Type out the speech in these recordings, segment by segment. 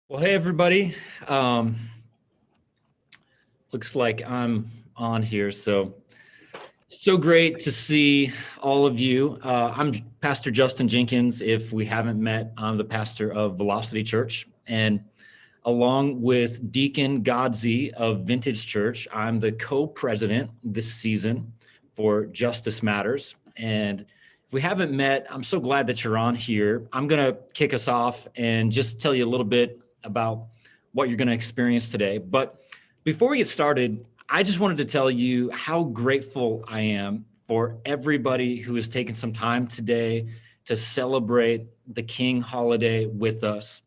Well, hey, everybody. Looks like I'm on here. So great to see all of you. I'm Pastor Justin Jenkins. If we haven't met, I'm the pastor of Velocity Church. And along with Deacon Godsey of Vintage Church, I'm the co-president this season for Justice Matters. And if we haven't met, I'm so glad that you're on here. I'm going to kick us off and just tell you a little bit about what you're going to experience today. But before we get started, I just wanted to tell you how grateful I am for everybody who has taken some time today to celebrate the King holiday with us.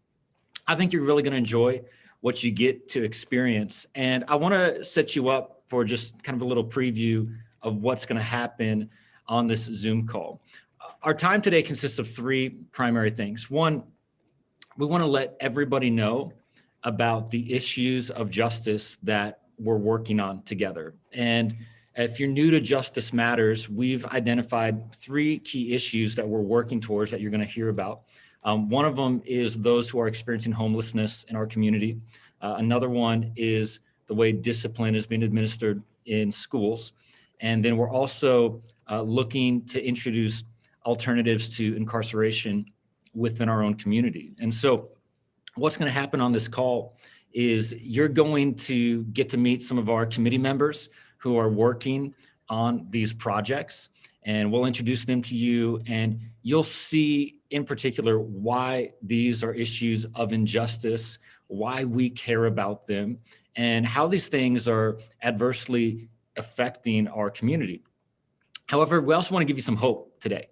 I think you're really going to enjoy what you get to experience. And I want to set you up for just kind of a little preview of what's going to happen on this Zoom call. Our time today consists of three primary things. One, we want to let everybody know about the issues of justice that we're working on together. And if you're new to Justice Matters, we've identified three key issues that we're working towards that you're going to hear about. One of them is those who are experiencing homelessness in our community. Another one is the way discipline is being administered in schools. And then we're also looking to introduce alternatives to incarceration within our own community. And so what's going to happen on this call is you're going to get to meet some of our committee members who are working on these projects, and we'll introduce them to you, and you'll see in particular why these are issues of injustice, why we care about them, and how these things are adversely affecting our community. However, we also want to give you some hope today.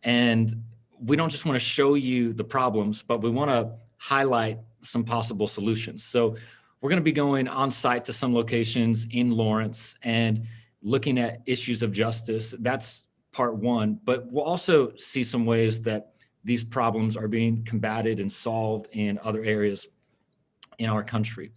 And we don't just want to show you the problems, but we want to highlight some possible solutions. So we're going to be going on site to some locations in Lawrence and looking at issues of justice. That's part one, but we'll also see some ways that these problems are being combated and solved in other areas in our country.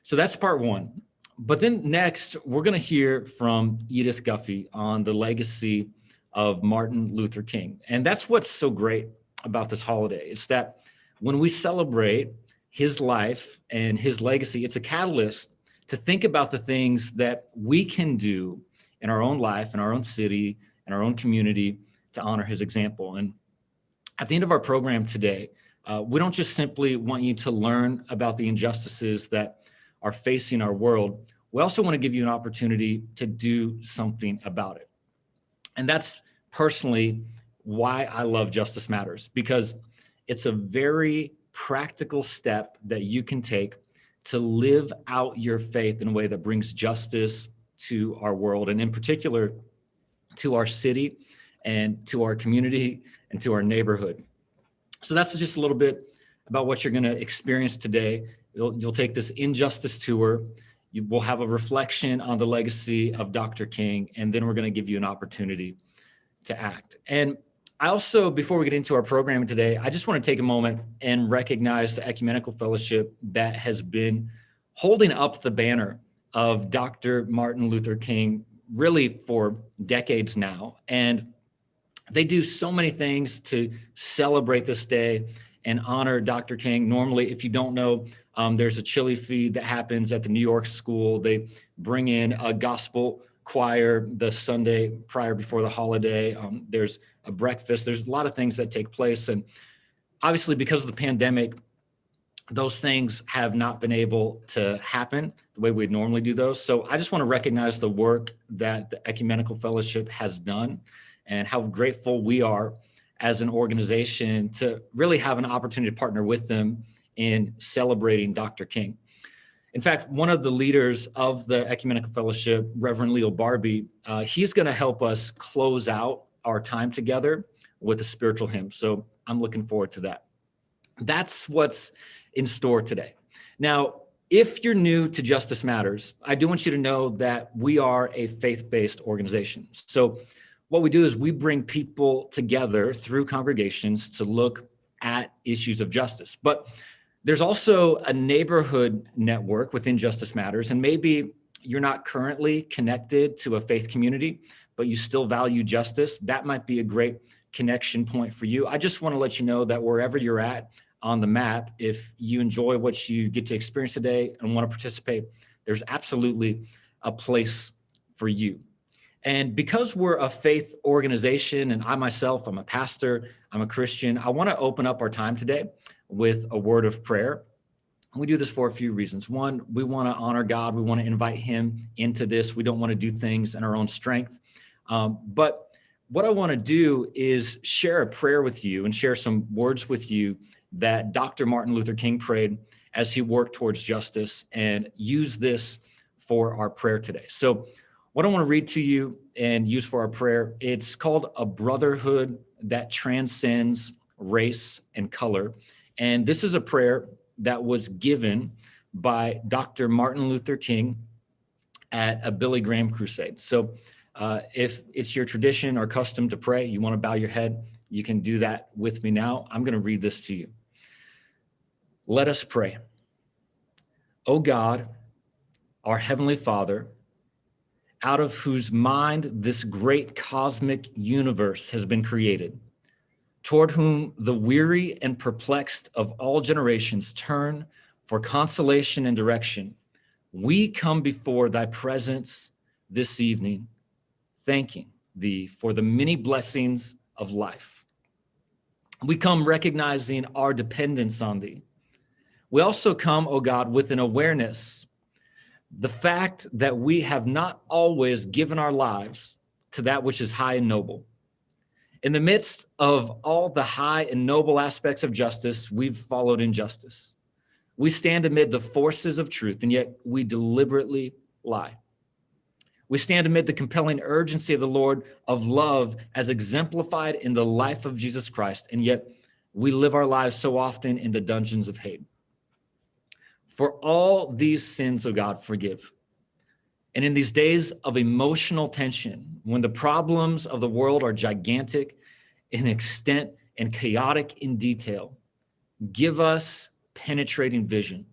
So that's part one. But then next, we're going to hear from Edith Guffey on the legacy of Martin Luther King. And that's what's so great about this holiday. It's that when we celebrate his life and his legacy, it's a catalyst to think about the things that we can do in our own life, in our own city, in our own community to honor his example. And at the end of our program today, we don't just simply want you to learn about the injustices that are facing our world. We also want to give you an opportunity to do something about it. And that's personally why I love Justice Matters, because it's a very practical step that you can take to live out your faith in a way that brings justice to our world, and in particular to our city and to our community and to our neighborhood. So that's just a little bit about what you're going to experience today. You'll take this injustice tour. You will have a reflection on the legacy of Dr. King, and then we're going to give you an opportunity to act. And I also, before we get into our program today, I just want to take a moment and recognize the Ecumenical Fellowship that has been holding up the banner of Dr. Martin Luther King really for decades now. And they do so many things to celebrate this day and honor Dr. King. Normally, if you don't know, there's a chili feed that happens at the New York school. They bring in a gospel choir the Sunday prior before the holiday. There's a breakfast. There's a lot of things that take place. And obviously, because of the pandemic, those things have not been able to happen the way we'd normally do those. So I just want to recognize the work that the Ecumenical Fellowship has done and how grateful we are as an organization to really have an opportunity to partner with them in celebrating Dr. King. In fact, one of the leaders of the Ecumenical Fellowship, Reverend Leo Barbie, he's going to help us close out our time together with a spiritual hymn. So I'm looking forward to that. That's what's in store today. Now, if you're new to Justice Matters, I do want you to know that we are a faith-based organization. So what we do is we bring people together through congregations to look at issues of justice. But there's also a neighborhood network within Justice Matters, and maybe you're not currently connected to a faith community, but you still value justice. That might be a great connection point for you. I just want to let you know that wherever you're at, on the map. If you enjoy what you get to experience today and want to participate, there's absolutely a place for you. And because we're a faith organization, and I myself, I'm a pastor, I'm a Christian, I want to open up our time today with a word of prayer. We do this for a few reasons. One, we want to honor God. We want to invite him into this. We don't want to do things in our own strength. But what I want to do is share a prayer with you and share some words with you that Dr. Martin Luther King prayed as he worked towards justice, and use this for our prayer today. So what I want to read to you and use for our prayer, it's called A Brotherhood That Transcends Race and Color. And this is a prayer that was given by Dr. Martin Luther King at a Billy Graham crusade. So if it's your tradition or custom to pray, you want to bow your head, you can do that with me now. I'm going to read this to you. Let us pray. O God, our Heavenly Father, out of whose mind this great cosmic universe has been created, toward whom the weary and perplexed of all generations turn for consolation and direction, we come before thy presence this evening, thanking thee for the many blessings of life. We come recognizing our dependence on thee. We also come, O God, with an awareness, the fact that we have not always given our lives to that which is high and noble. In the midst of all the high and noble aspects of justice, we've followed injustice. We stand amid the forces of truth, and yet we deliberately lie. We stand amid the compelling urgency of the Lord of love as exemplified in the life of Jesus Christ, and yet we live our lives so often in the dungeons of hate. For all these sins, O God, forgive. And in these days of emotional tension, when the problems of the world are gigantic in extent and chaotic in detail, give us penetrating vision,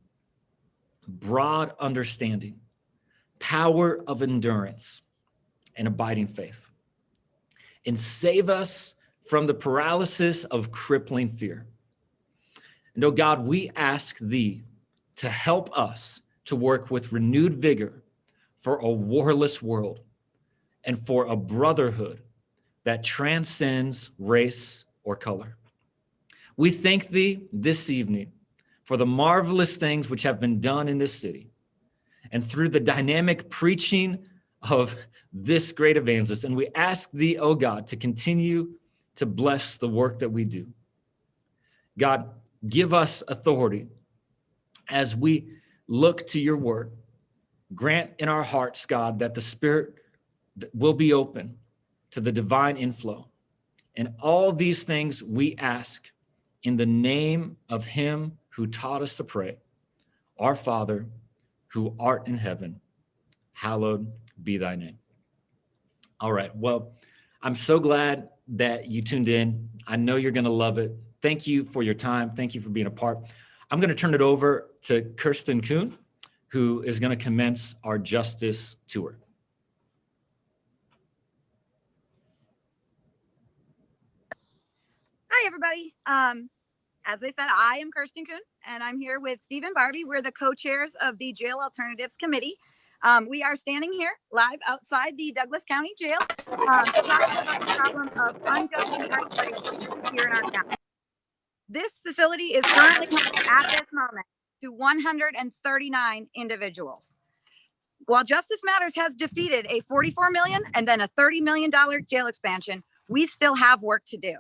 broad understanding, power of endurance, and abiding faith. And save us from the paralysis of crippling fear. And oh God, we ask thee to help us to work with renewed vigor for a warless world and for a brotherhood that transcends race or color. We thank thee this evening for the marvelous things which have been done in this city and through the dynamic preaching of this great evangelist. And we ask thee, oh God, to continue to bless the work that we do. God, give us authority as we look to your word. Grant in our hearts, God, that the Spirit will be open to the divine inflow. And all these things we ask in the name of him who taught us to pray, our Father, who art in heaven, hallowed be thy name. All right, well, I'm so glad that you tuned in. I know you're going to love it. Thank you for your time. Thank you for being a part. I'm going to turn it over to Kirsten Kuhn, who is going to commence our Justice Tour. Hi, everybody. As I said, I am Kirsten Kuhn, and I'm here with Stephen Barbie. We're the co-chairs of the Jail Alternatives Committee. We are standing here live outside the Douglas County Jail, talking about the problem of unjust incarceration here in our county. This facility is currently home at this moment to 139 individuals. While Justice Matters has defeated a $44 million and then a $30 million jail expansion, we still have work to do.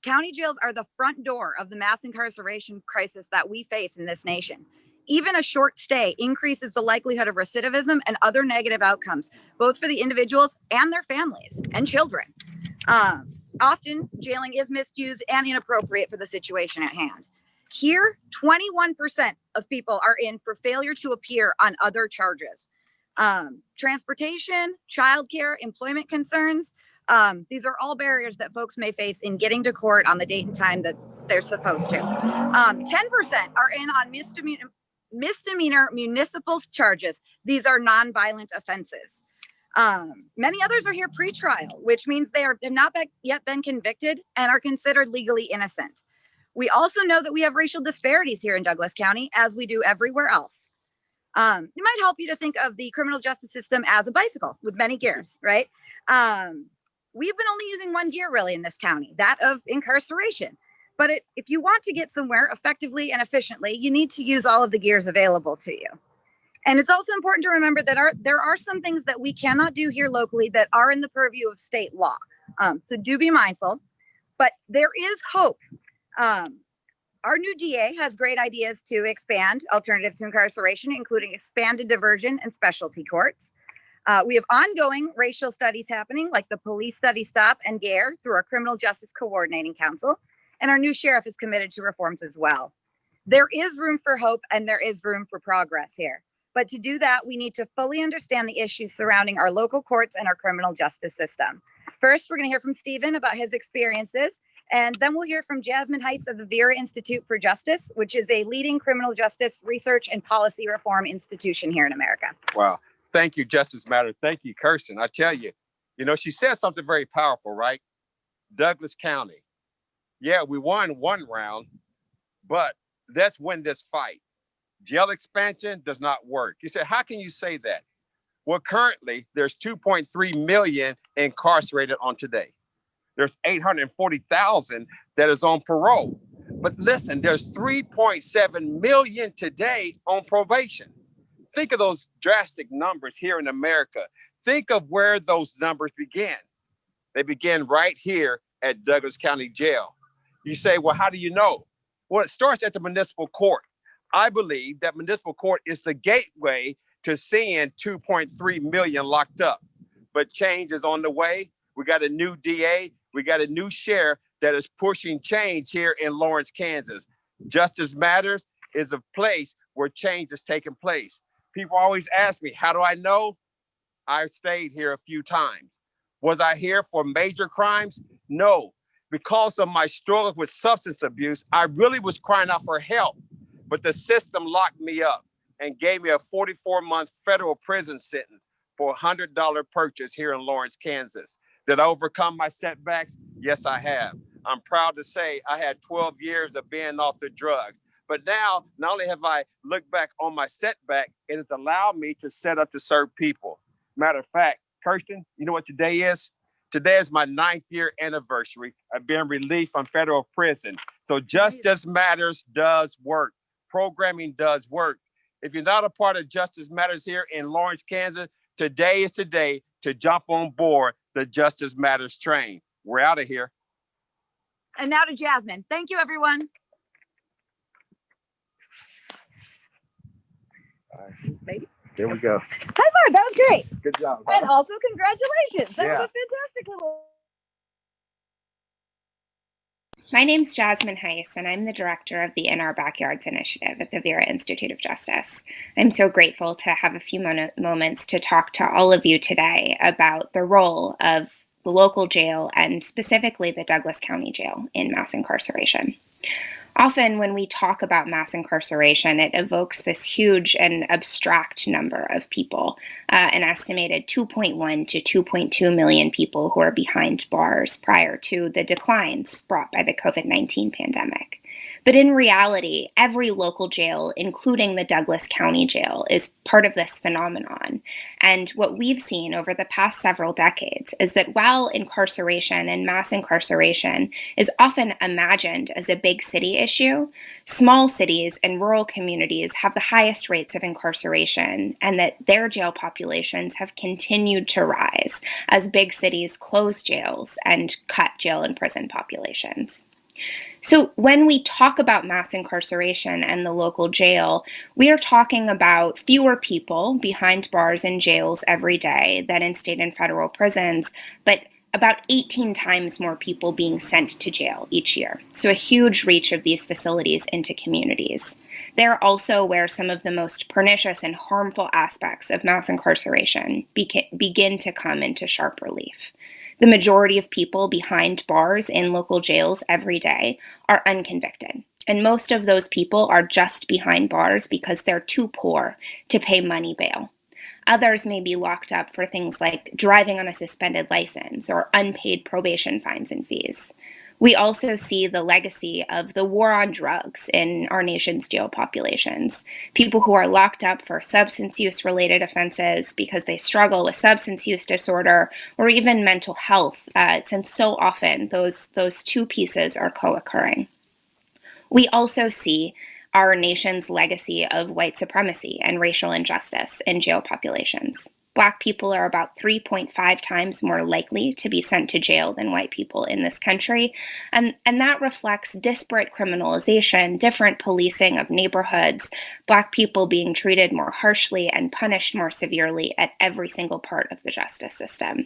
County jails are the front door of the mass incarceration crisis that we face in this nation. Even a short stay increases the likelihood of recidivism and other negative outcomes, both for the individuals and their families and children. Often, jailing is misused and inappropriate for the situation at hand. Here, 21% of people are in for failure to appear on other charges. Transportation, childcare, employment concerns. These are all barriers that folks may face in getting to court on the date and time that they're supposed to. 10% are in on misdemeanor municipal charges. These are nonviolent offenses. Many others are here pre-trial, which means they have not yet been convicted and are considered legally innocent. We also know that we have racial disparities here in Douglas County, as we do everywhere else. It might help you to think of the criminal justice system as a bicycle with many gears, right? We've been only using one gear really in this county, that of incarceration. But if you want to get somewhere effectively and efficiently, you need to use all of the gears available to you. And it's also important to remember that there are some things that we cannot do here locally that are in the purview of state law. So do be mindful, but there is hope. Our new DA has great ideas to expand alternatives to incarceration, including expanded diversion and specialty courts. We have ongoing racial studies happening, like the Police Study Stop and GARE through our Criminal Justice Coordinating Council. And our new sheriff is committed to reforms as well. There is room for hope and there is room for progress here. But to do that, we need to fully understand the issues surrounding our local courts and our criminal justice system. First, we're going to hear from Stephen about his experiences. And then we'll hear from Jasmine Heights of the Vera Institute for Justice, which is a leading criminal justice research and policy reform institution here in America. Wow. Thank you, Justice Matter. Thank you, Kirsten. I tell you, she said something very powerful, right? Douglas County. Yeah, we won one round, but let's win this fight. Jail expansion does not work. You say, how can you say that? Well, currently, there's 2.3 million incarcerated on today. There's 840,000 that is on parole. But listen, there's 3.7 million today on probation. Think of those drastic numbers here in America. Think of where those numbers began. They began right here at Douglas County Jail. You say, well, how do you know? Well, it starts at the municipal court. I believe that municipal court is the gateway to seeing 2.3 million locked up. But change is on the way. We got a new DA. We got a new sheriff that is pushing change here in Lawrence, Kansas. Justice Matters is a place where change is taking place. People always ask me, how do I know? I stayed here a few times. Was I here for major crimes? No. Because of my struggle with substance abuse, I really was crying out for help. But the system locked me up and gave me a 44-month federal prison sentence for a $100 purchase here in Lawrence, Kansas. Did I overcome my setbacks? Yes, I have. I'm proud to say I had 12 years of being off the drugs. But now, not only have I looked back on my setback, it has allowed me to set up to serve people. Matter of fact, Kirsten, you know what today is? Today is my 9th year anniversary of being released from federal prison. So Justice Matters does work. Programming does work. If you're not a part of Justice Matters here in Lawrence, Kansas, today is today to jump on board the Justice Matters train. We're out of here. And now to Jasmine. Thank you, everyone. All right. Maybe. There we go. Hi, Mark. That was great. Good job. And also, congratulations. That was a fantastic little. My name's Jasmine Heiss, and I'm the director of the In Our Backyards initiative at the Vera Institute of Justice. I'm so grateful to have a few moments to talk to all of you today about the role of the local jail and specifically the Douglas County Jail in mass incarceration. Often when we talk about mass incarceration, it evokes this huge and abstract number of people, an estimated 2.1 to 2.2 million people who are behind bars prior to the declines brought by the COVID-19 pandemic. But in reality, every local jail, including the Douglas County Jail, is part of this phenomenon. And what we've seen over the past several decades is that while incarceration and mass incarceration is often imagined as a big city issue, small cities and rural communities have the highest rates of incarceration, and that their jail populations have continued to rise as big cities close jails and cut jail and prison populations. So when we talk about mass incarceration and the local jail, we are talking about fewer people behind bars and jails every day than in state and federal prisons, but about 18 times more people being sent to jail each year. So a huge reach of these facilities into communities. They're also where some of the most pernicious and harmful aspects of mass incarceration begin to come into sharp relief. The majority of people behind bars in local jails every day are unconvicted. And most of those people are just behind bars because they're too poor to pay money bail. Others may be locked up for things like driving on a suspended license or unpaid probation fines and fees. We also see the legacy of the war on drugs in our nation's jail populations. People who are locked up for substance use related offenses because they struggle with substance use disorder or even mental health, since so often those two pieces are co-occurring. We also see our nation's legacy of white supremacy and racial injustice in jail populations. Black people are about 3.5 times more likely to be sent to jail than white people in this country. And that reflects disparate criminalization, different policing of neighborhoods, Black people being treated more harshly and punished more severely at every single part of the justice system.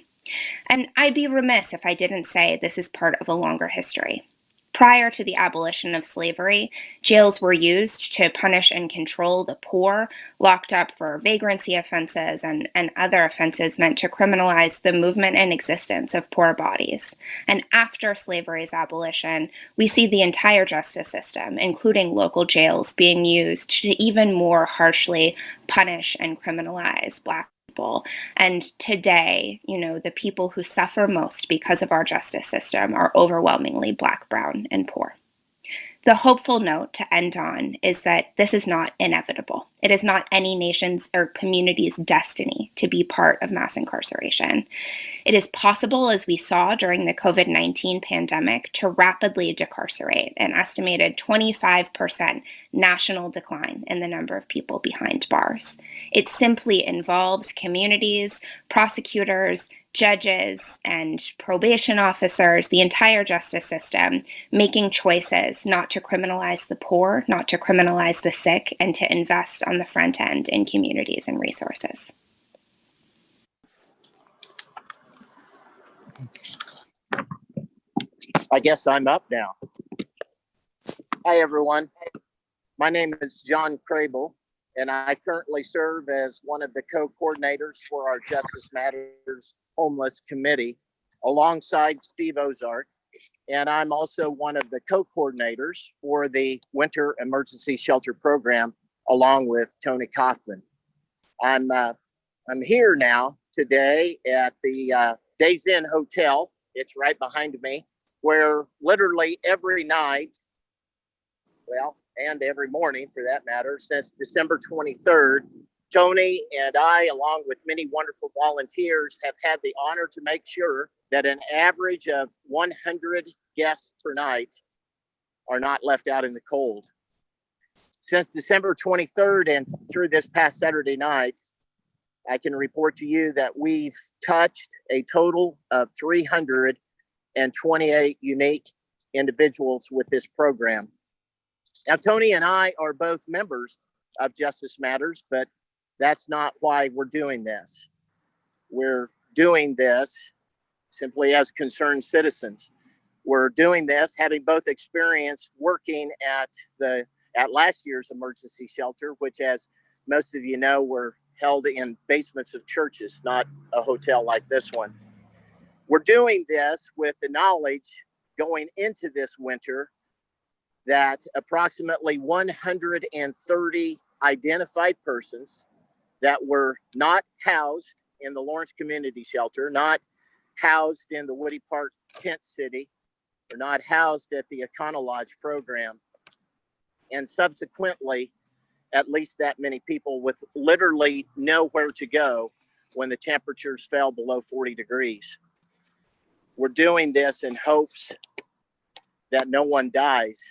And I'd be remiss if I didn't say this is part of a longer history. Prior to the abolition of slavery, jails were used to punish and control the poor, locked up for vagrancy offenses and other offenses meant to criminalize the movement and existence of poor bodies. And after slavery's abolition, we see the entire justice system, including local jails, being used to even more harshly punish and criminalize Black people. And today, the people who suffer most because of our justice system are overwhelmingly Black, brown, and poor. The hopeful note to end on is that this is not inevitable. It is not any nation's or community's destiny to be part of mass incarceration. It is possible, as we saw during the COVID-19 pandemic, to rapidly decarcerate, an estimated 25% national decline in the number of people behind bars. It simply involves communities, prosecutors, judges, and probation officers, the entire justice system, making choices not to criminalize the poor, not to criminalize the sick, and to invest on the front end in communities and resources. I guess I'm up now. Hi, everyone. My name is John Crable, and I currently serve as one of the co-coordinators for our Justice Matters Homeless Committee, alongside Steve Ozark. And I'm also one of the co-coordinators for the Winter Emergency Shelter Program, along with Tony Kaufman. I'm here now today at the Days Inn Hotel. It's right behind me, where literally every night, and every morning for that matter, since December 23rd, Tony and I, along with many wonderful volunteers, have had the honor to make sure that an average of 100 guests per night are not left out in the cold. Since December 23rd and through this past Saturday night, I can report to you that we've touched a total of 328 unique individuals with this program. Now, Tony and I are both members of Justice Matters, but that's not why we're doing this. We're doing this simply as concerned citizens. We're doing this having both experience working at last year's emergency shelter, which, as most of you know, were held in basements of churches, not a hotel like this one. We're doing this with the knowledge going into this winter that approximately 130 identified persons that were not housed in the Lawrence Community Shelter, not housed in the Woody Park Tent City, or not housed at the Econo Lodge program, and subsequently at least that many people with literally nowhere to go when the temperatures fell below 40 degrees. We're doing this in hopes that no one dies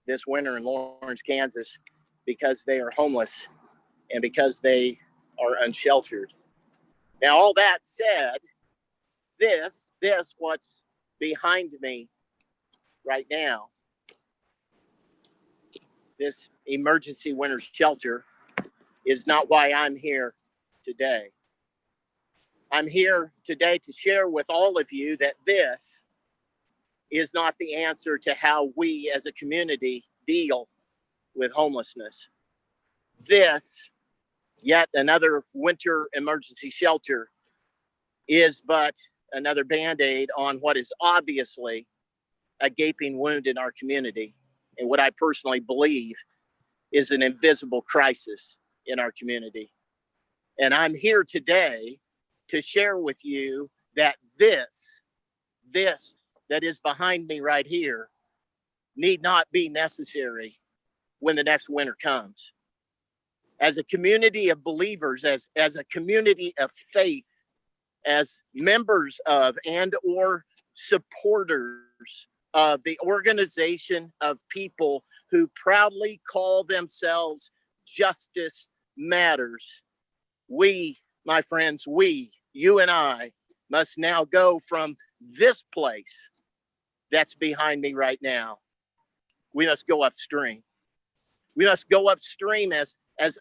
this winter in Lawrence, Kansas, because they are homeless and because they are unsheltered. Now, all that said, this what's behind me right now, this emergency winter shelter, is not why I'm here today. I'm here today to share with all of you that this is not the answer to how we as a community deal with homelessness. This, yet another winter emergency shelter, is but another Band-Aid on what is obviously a gaping wound in our community, and what I personally believe is an invisible crisis in our community. And I'm here today to share with you that this that is behind me right here need not be necessary when the next winter comes. As a community of believers, as a community of faith, as members of and or supporters of the organization of people who proudly call themselves Justice Matters, we, my friends, you and I, must now go from this place that's behind me right now. We must go upstream. We must go upstream as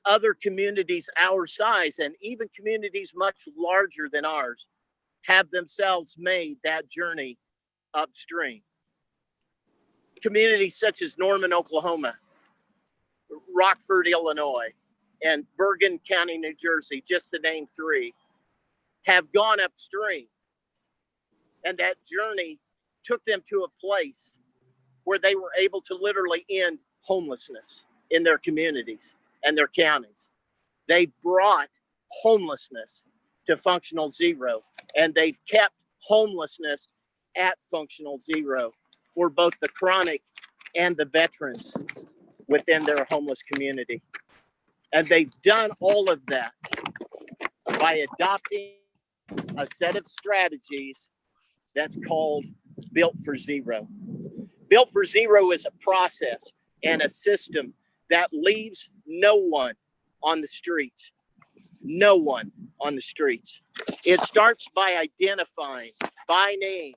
other communities our size and even communities much larger than ours have themselves made that journey upstream. Communities such as Norman, Oklahoma, Rockford, Illinois, and Bergen County, New Jersey, just to name three, have gone upstream. And that journey took them to a place where they were able to literally end homelessness in their communities and their counties. They brought homelessness to functional zero, and they've kept homelessness at functional zero for both the chronic and the veterans within their homeless community. And they've done all of that by adopting a set of strategies that's called Built for Zero. Built for Zero is a process and a system that leaves no one on the streets. No one on the streets. It starts by identifying by name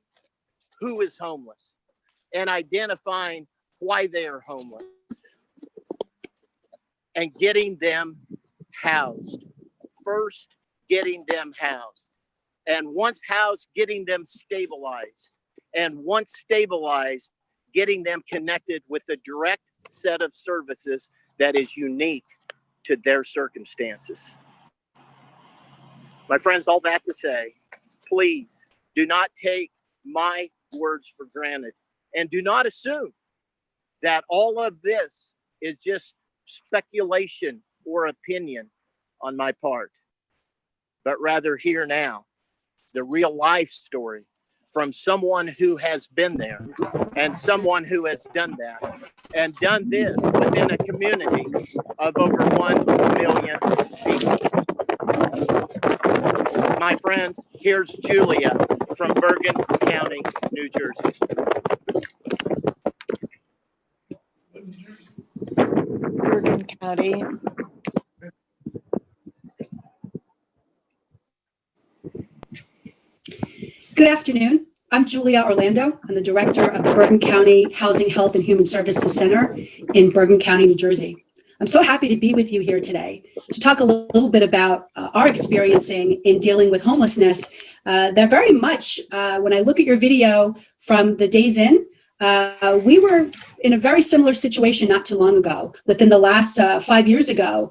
who is homeless and identifying why they are homeless and getting them housed. First, getting them housed. And once housed, getting them stabilized. And once stabilized, getting them connected with a direct set of services that is unique to their circumstances. My friends, all that to say, please do not take my words for granted and do not assume that all of this is just speculation or opinion on my part, but rather hear now the real life story from someone who has been there and someone who has done that and done this within a community of over 1 million people. My friends, here's Julia from Bergen County, New Jersey. Bergen County. Good afternoon. I'm Julia Orlando. I'm the director of the Bergen County Housing, Health, and Human Services Center in Bergen County, New Jersey. I'm so happy to be with you here today to talk a little bit about our experiencing in dealing with homelessness. That very much, when I look at your video from the days in, we were in a very similar situation not too long ago. Within the last 5 years ago,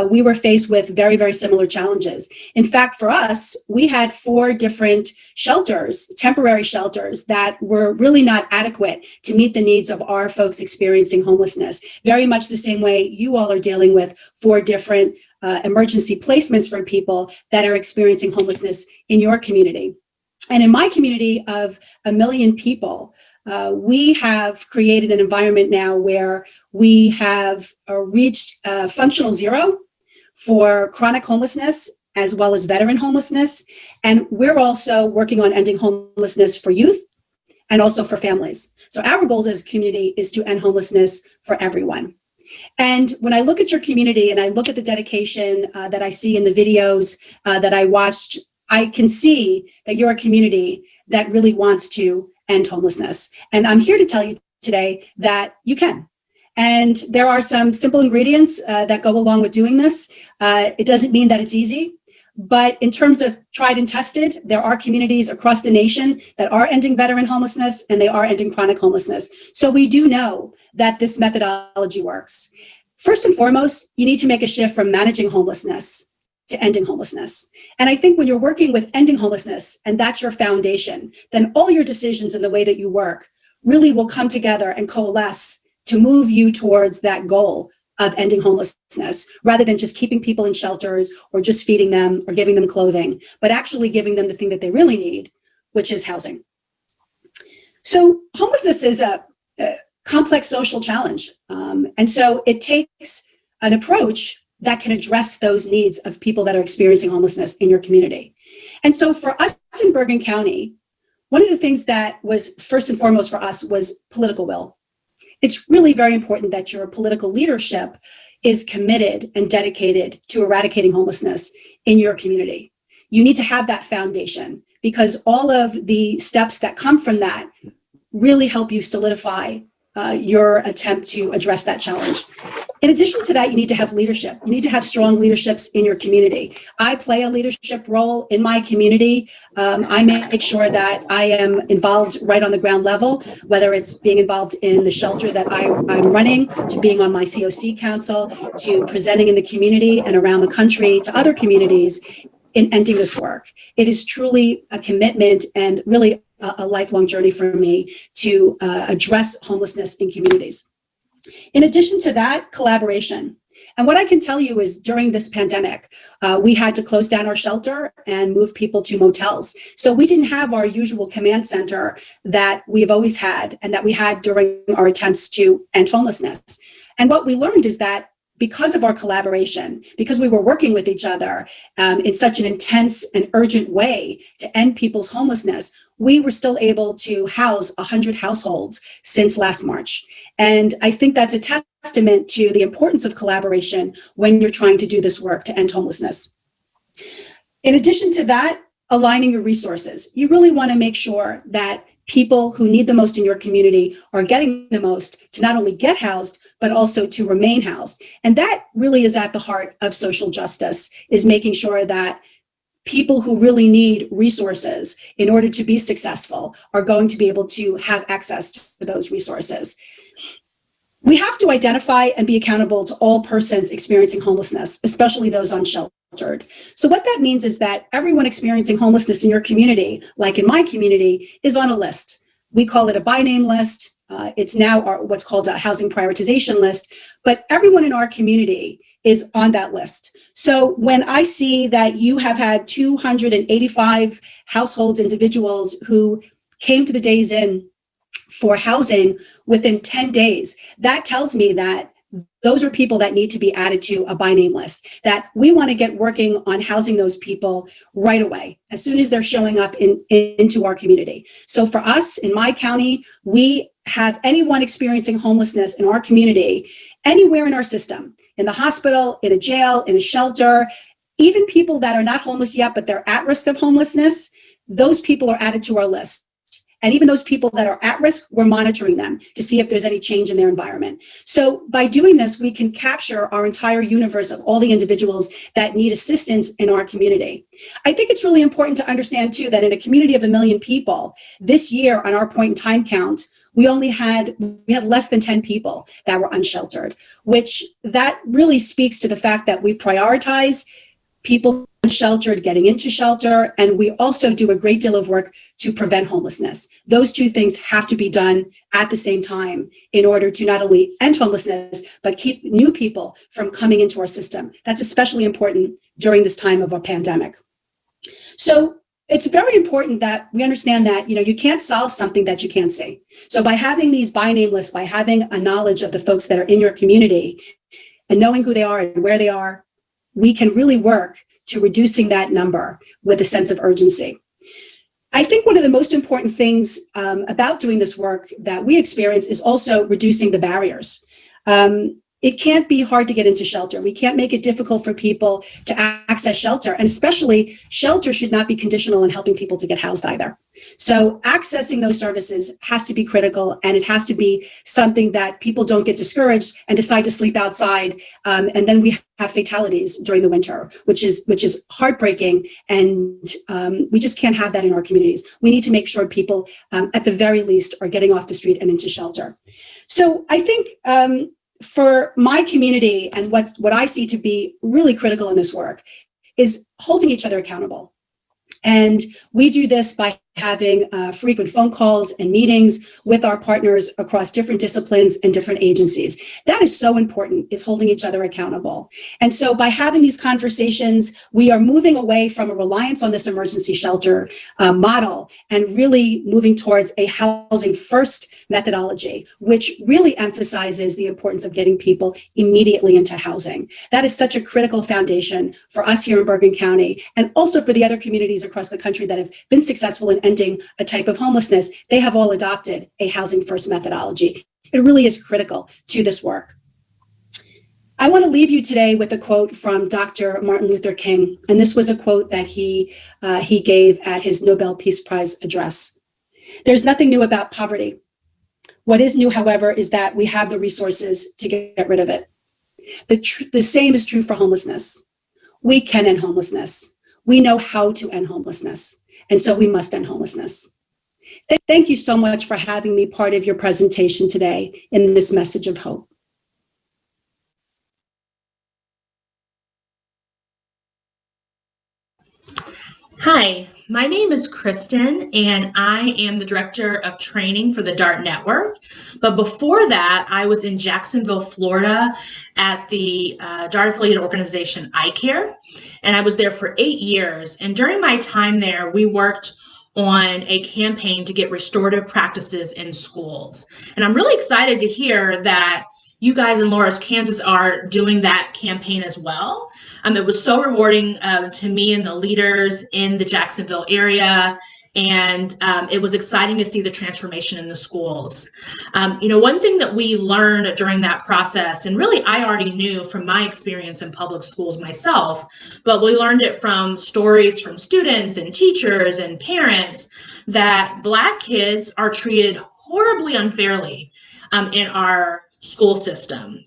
we were faced with very, very similar challenges. In fact, for us, we had 4 different shelters, temporary shelters, that were really not adequate to meet the needs of our folks experiencing homelessness. Very much the same way you all are dealing with 4 different emergency placements for people that are experiencing homelessness in your community. And in my community of 1 million people, we have created an environment now where we have reached functional zero for chronic homelessness as well as veteran homelessness. And we're also working on ending homelessness for youth and also for families. So our goals as a community is to end homelessness for everyone. And when I look at your community and I look at the dedication that I see in the videos that I watched, I can see that you're a community that really wants to end homelessness. And I'm here to tell you today that you can. And there are some simple ingredients that go along with doing this. It doesn't mean that it's easy, but in terms of tried and tested, there are communities across the nation that are ending veteran homelessness and they are ending chronic homelessness. So we do know that this methodology works. First and foremost, you need to make a shift from managing homelessness to ending homelessness. And I think when you're working with ending homelessness and that's your foundation, then all your decisions and the way that you work really will come together and coalesce to move you towards that goal of ending homelessness, rather than just keeping people in shelters or just feeding them or giving them clothing, but actually giving them the thing that they really need, which is housing. So homelessness is a complex social challenge. And so it takes an approach that can address those needs of people that are experiencing homelessness in your community. And so for us in Bergen County, one of the things that was first and foremost for us was political will. It's really very important that your political leadership is committed and dedicated to eradicating homelessness in your community. You need to have that foundation because all of the steps that come from that really help you solidify your attempt to address that challenge. In addition to that, you need to have leadership. You need to have strong leaderships in your community. I play a leadership role in my community. I make sure that I am involved right on the ground level, whether it's being involved in the shelter that I'm running, to being on my COC council, to presenting in the community and around the country to other communities in ending this work. It is truly a commitment and really a lifelong journey for me to address homelessness in communities. In addition to that, collaboration. And what I can tell you is during this pandemic, we had to close down our shelter and move people to motels. So we didn't have our usual command center that we've always had and that we had during our attempts to end homelessness. And what we learned is that because of our collaboration, because we were working with each other in such an intense and urgent way to end people's homelessness, we were still able to house 100 households since last March. And I think that's a testament to the importance of collaboration when you're trying to do this work to end homelessness. In addition to that, aligning your resources. You really want to make sure that people who need the most in your community are getting the most to not only get housed, but also to remain housed. And that really is at the heart of social justice, is making sure that people who really need resources in order to be successful are going to be able to have access to those resources. We have to identify and be accountable to all persons experiencing homelessness, especially those unsheltered. So what that means is that everyone experiencing homelessness in your community, like in my community, is on a list. We call it a by name list. It's now what's called a housing prioritization list, but everyone in our community is on that list. So when I see that you have had 285 households, individuals who came to the Days Inn for housing within 10 days, that tells me that those are people that need to be added to a by name list, that we want to get working on housing those people right away, as soon as they're showing up into our community. So for us in my county, we have anyone experiencing homelessness in our community, anywhere in our system, in the hospital, in a jail, in a shelter, even people that are not homeless yet, but they're at risk of homelessness, those people are added to our list. And even those people that are at risk, we're monitoring them to see if there's any change in their environment. So by doing this, we can capture our entire universe of all the individuals that need assistance in our community. I think it's really important to understand too, that in a community of 1 million people, this year on our point in time count, we had less than 10 people that were unsheltered, which that really speaks to the fact that we prioritize people unsheltered getting into shelter, and we also do a great deal of work to prevent homelessness. Those two things have to be done at the same time in order to not only end homelessness, but keep new people from coming into our system. That's especially important during this time of a pandemic. So it's very important that we understand that, you can't solve something that you can't see. So by having these by name lists, by having a knowledge of the folks that are in your community and knowing who they are and where they are, we can really work to reducing that number with a sense of urgency. I think one of the most important things about doing this work that we experience is also reducing the barriers. It can't be hard to get into shelter. We can't make it difficult for people to access shelter, and especially shelter should not be conditional in helping people to get housed either. So accessing those services has to be critical, and it has to be something that people don't get discouraged and decide to sleep outside. And then we have fatalities during the winter, which is heartbreaking, and we just can't have that in our communities. We need to make sure people, at the very least, are getting off the street and into shelter. So I think for my community, and what I see to be really critical in this work, is holding each other accountable. And we do this by having frequent phone calls and meetings with our partners across different disciplines and different agencies. That is so important, is holding each other accountable. And so by having these conversations, we are moving away from a reliance on this emergency shelter model and really moving towards a housing first methodology, which really emphasizes the importance of getting people immediately into housing. That is such a critical foundation for us here in Bergen County, and also for the other communities across the country that have been successful in ending a type of homelessness. They have all adopted a housing first methodology. It really is critical to this work. I want to leave you today with a quote from Dr. Martin Luther King, and this was a quote that he gave at his Nobel Peace Prize address. "There's nothing new about poverty. What is new, however, is that we have the resources to get rid of it. The same is true for homelessness. We can end homelessness. We know how to end homelessness. And so we must end homelessness." Thank you so much for having me part of your presentation today in this message of hope. Hi, my name is Kristen, and I am the Director of Training for the DART Network. But before that, I was in Jacksonville, Florida at the DART-affiliated organization iCare, and I was there for 8 years. And during my time there, we worked on a campaign to get restorative practices in schools. And I'm really excited to hear that you guys in Loras, Kansas are doing that campaign as well. It was so rewarding to me and the leaders in the Jacksonville area. And it was exciting to see the transformation in the schools. One thing that we learned during that process, and really I already knew from my experience in public schools myself, but we learned it from stories from students and teachers and parents, that Black kids are treated horribly unfairly in our school system.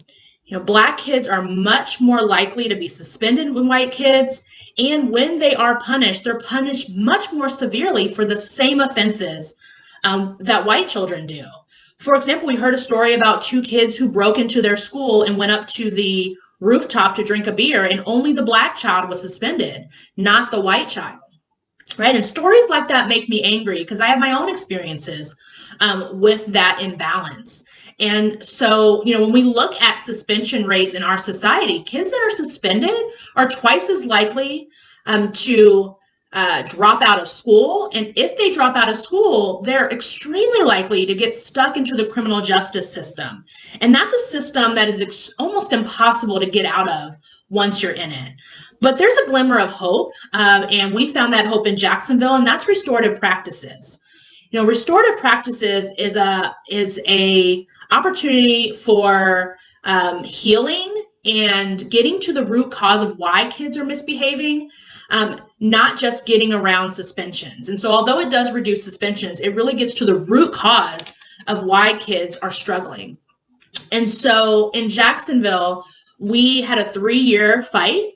Black kids are much more likely to be suspended than white kids. And when they are punished, they're punished much more severely for the same offenses that white children do. For example, we heard a story about 2 kids who broke into their school and went up to the rooftop to drink a beer, and only the Black child was suspended, not the white child. Right? And stories like that make me angry because I have my own experiences with that imbalance. And so, when we look at suspension rates in our society, kids that are suspended are twice as likely to drop out of school. And if they drop out of school, they're extremely likely to get stuck into the criminal justice system. And that's a system that is almost impossible to get out of once you're in it. But there's a glimmer of hope, and we found that hope in Jacksonville, and that's restorative practices. Restorative practices is a opportunity for healing and getting to the root cause of why kids are misbehaving, not just getting around suspensions. And so although it does reduce suspensions, it really gets to the root cause of why kids are struggling. And so in Jacksonville, we had a 3-year fight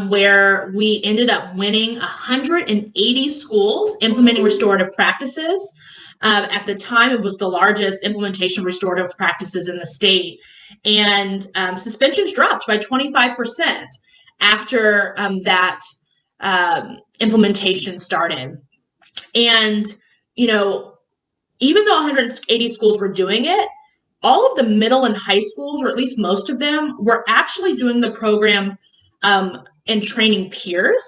where we ended up winning 180 schools implementing restorative practices. At the time, it was the largest implementation of restorative practices in the state. And suspensions dropped by 25% after that implementation started. And, even though 180 schools were doing it, all of the middle and high schools, or at least most of them, were actually doing the program and training peers.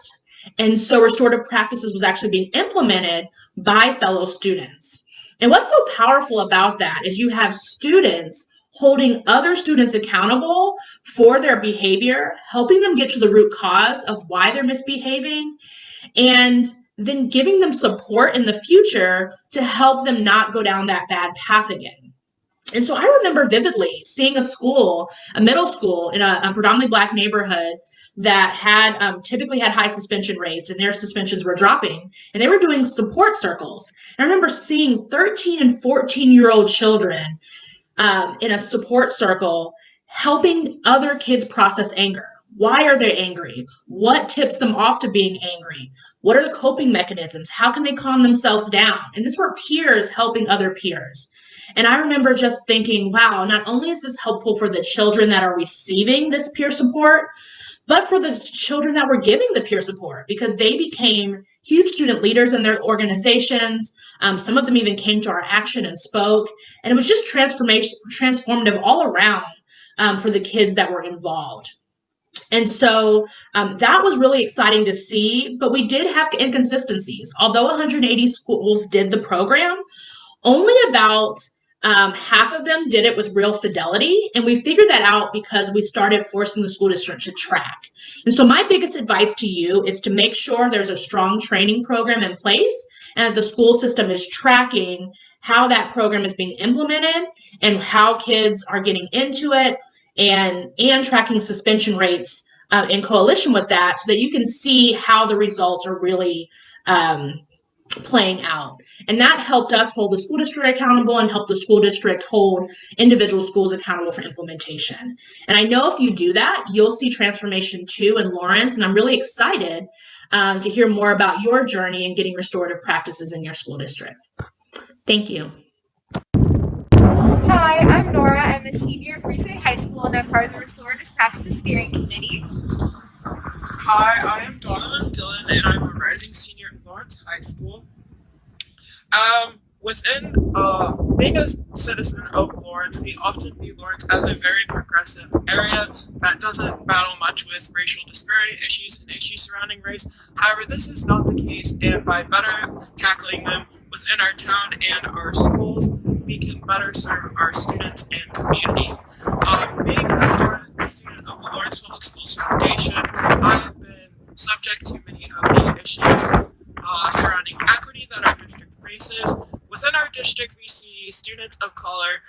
And so restorative practices was actually being implemented by fellow students. And what's so powerful about that is you have students holding other students accountable for their behavior, helping them get to the root cause of why they're misbehaving, and then giving them support in the future to help them not go down that bad path again. And so I remember vividly seeing a middle school in a predominantly Black neighborhood that had typically had high suspension rates, and their suspensions were dropping, and they were doing support circles. And I remember seeing 13 and 14-year-old children in a support circle helping other kids process anger. Why are they angry? What tips them off to being angry? What are the coping mechanisms? How can they calm themselves down? And these were peers helping other peers. And I remember just thinking, wow, not only is this helpful for the children that are receiving this peer support, but for the children that were giving the peer support, because they became huge student leaders in their organizations. Some of them even came to our action and spoke, and it was just transformative all around for the kids that were involved. And so that was really exciting to see, but we did have inconsistencies. Although 180 schools did the program, only about half of them did it with real fidelity. And we figured that out because we started forcing the school district to track. And so my biggest advice to you is to make sure there's a strong training program in place and that the school system is tracking how that program is being implemented and how kids are getting into it, and tracking suspension rates in coalition with that, so that you can see how the results are really playing out. And that helped us hold the school district accountable and help the school district hold individual schools accountable for implementation. And I know if you do that, you'll see transformation too in Lawrence. And I'm really excited to hear more about your journey in getting restorative practices in your school district. Thank you. Hi, I'm Nora. I'm a senior at Presay High School and I'm part of the Restorative Practices Steering Committee. Hi, I am Donovan Dillon and I'm a rising senior at Lawrence High School. Within being a citizen of Lawrence, we often view Lawrence as a very progressive area that doesn't battle much with racial disparity issues and issues surrounding race. However, this is not the case, and by better tackling them within our town and our schools, we can better serve our students and community. Being a student of the Lawrence Public Schools Foundation, I have been subject to many of the issues surrounding equity that our district faces. Within our district, we see students of color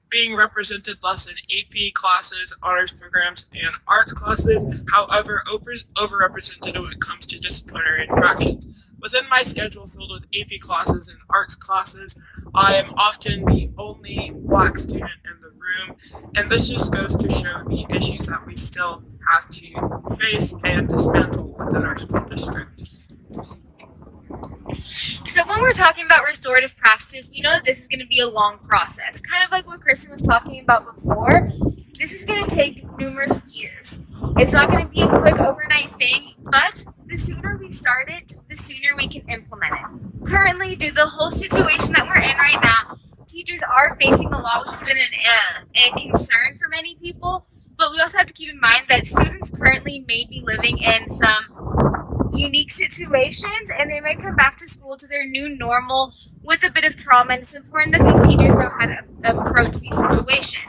being represented less in AP classes, honors programs, and arts classes, however, overrepresented when it comes to disciplinary infractions. Within my schedule filled with AP classes and arts classes, I am often the only Black student in the room, and this just goes to show the issues that we still have to face and dismantle within our school district. So when we're talking about restorative practices, we know that this is going to be a long process. Kind of like what Kristen was talking about before, this is going to take numerous years. It's not going to be a quick overnight thing, but the sooner we start it, the sooner we can implement it. Currently, due to the whole situation that we're in right now, teachers are facing the law, which has been a concern for many people, but we also have to keep in mind that students currently may be living in some unique situations and they may come back to school to their new normal with a bit of trauma, and it's important that these teachers know how to approach these situations.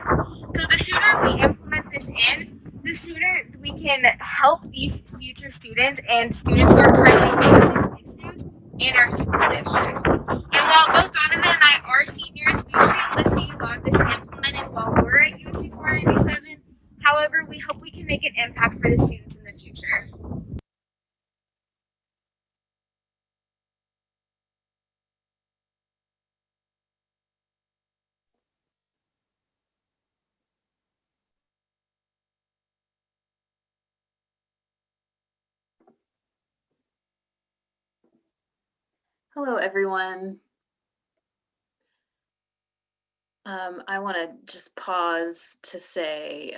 So the sooner we implement this in, the sooner we can help these future students and students who are currently facing these issues in our school district. And while both Donovan and I are seniors, we won't be able to see a lot of this implemented while we're at UCC 497. However, we hope we can make an impact for the students in the future. Hello, everyone. I want to just pause to say,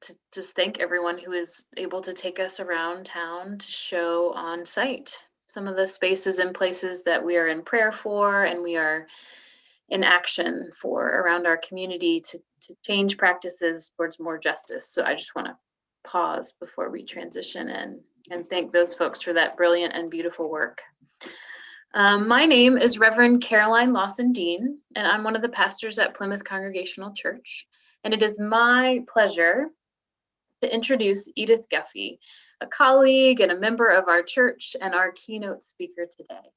to just thank everyone who is able to take us around town to show on site some of the spaces and places that we are in prayer for and we are in action for around our community to change practices towards more justice. So I just want to pause before we transition in and thank those folks for that brilliant and beautiful work. My name is Reverend Caroline Lawson-Dean, and I'm one of the pastors at Plymouth Congregational Church. And it is my pleasure to introduce Edith Guffey, a colleague and a member of our church and our keynote speaker today.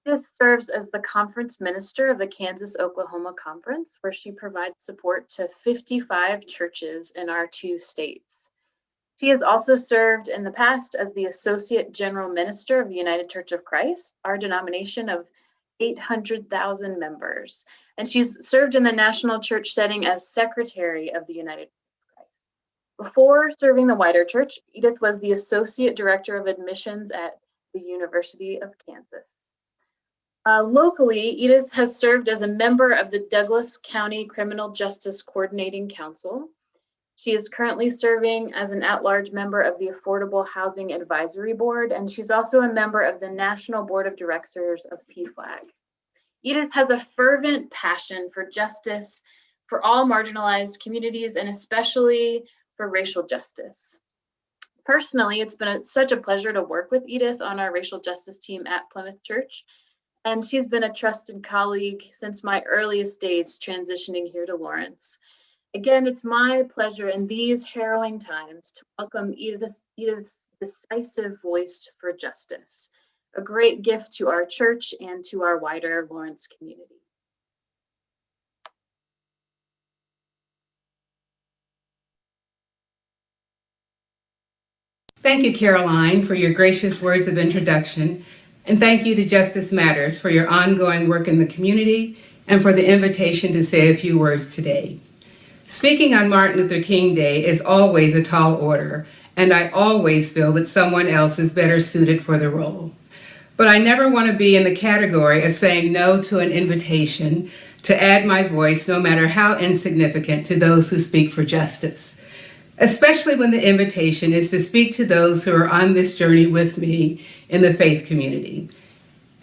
Edith serves as the conference minister of the Kansas-Oklahoma Conference, where she provides support to 55 churches in our 2 states. She has also served in the past as the Associate General Minister of the United Church of Christ, our denomination of 800,000 members. And she's served in the national church setting as Secretary of the United Church of Christ. Before serving the wider church, Edith was the Associate Director of Admissions at the University of Kansas. Locally, Edith has served as a member of the Douglas County Criminal Justice Coordinating Council. She is currently serving as an at-large member of the Affordable Housing Advisory Board, and she's also a member of the National Board of Directors of PFLAG. Edith has a fervent passion for justice for all marginalized communities, and especially for racial justice. Personally, it's been such a pleasure to work with Edith on our racial justice team at Plymouth Church, and she's been a trusted colleague since my earliest days transitioning here to Lawrence. Again, it's my pleasure in these harrowing times to welcome Edith's decisive voice for justice, a great gift to our church and to our wider Lawrence community. Thank you, Caroline, for your gracious words of introduction, and thank you to Justice Matters for your ongoing work in the community and for the invitation to say a few words today. Speaking on Martin Luther King Day is always a tall order, and I always feel that someone else is better suited for the role. But I never want to be in the category of saying no to an invitation to add my voice, no matter how insignificant, to those who speak for justice, especially when the invitation is to speak to those who are on this journey with me in the faith community.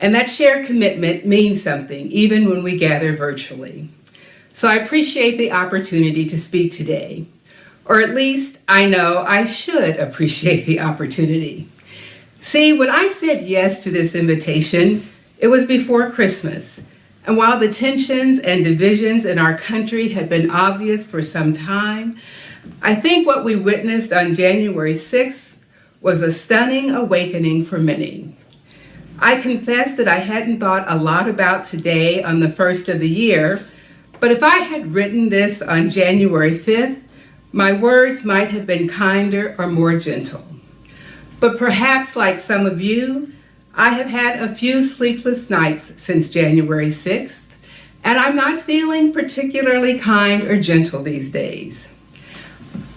And that shared commitment means something, even when we gather virtually. So I appreciate the opportunity to speak today, or at least I know I should appreciate the opportunity. See, when I said yes to this invitation, it was before Christmas. And while the tensions and divisions in our country had been obvious for some time, I think what we witnessed on January 6th was a stunning awakening for many. I confess that I hadn't thought a lot about today on the first of the year, but if I had written this on January 5th, my words might have been kinder or more gentle. But perhaps like some of you, I have had a few sleepless nights since January 6th, and I'm not feeling particularly kind or gentle these days.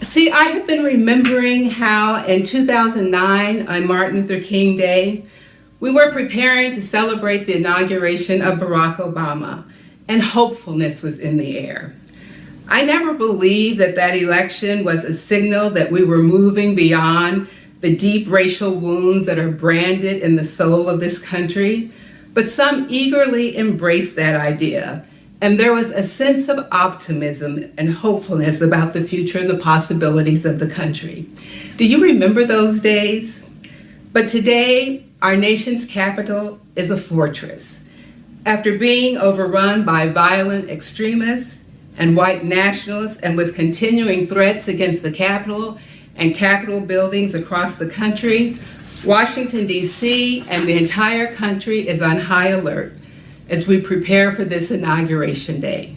See, I have been remembering how in 2009 on Martin Luther King Day, we were preparing to celebrate the inauguration of Barack Obama, and hopefulness was in the air. I never believed that that election was a signal that we were moving beyond the deep racial wounds that are branded in the soul of this country, but some eagerly embraced that idea. And there was a sense of optimism and hopefulness about the future and the possibilities of the country. Do you remember those days? But today, our nation's capital is a fortress. After being overrun by violent extremists and white nationalists, and with continuing threats against the Capitol and Capitol buildings across the country, Washington, D.C. and the entire country is on high alert as we prepare for this inauguration day.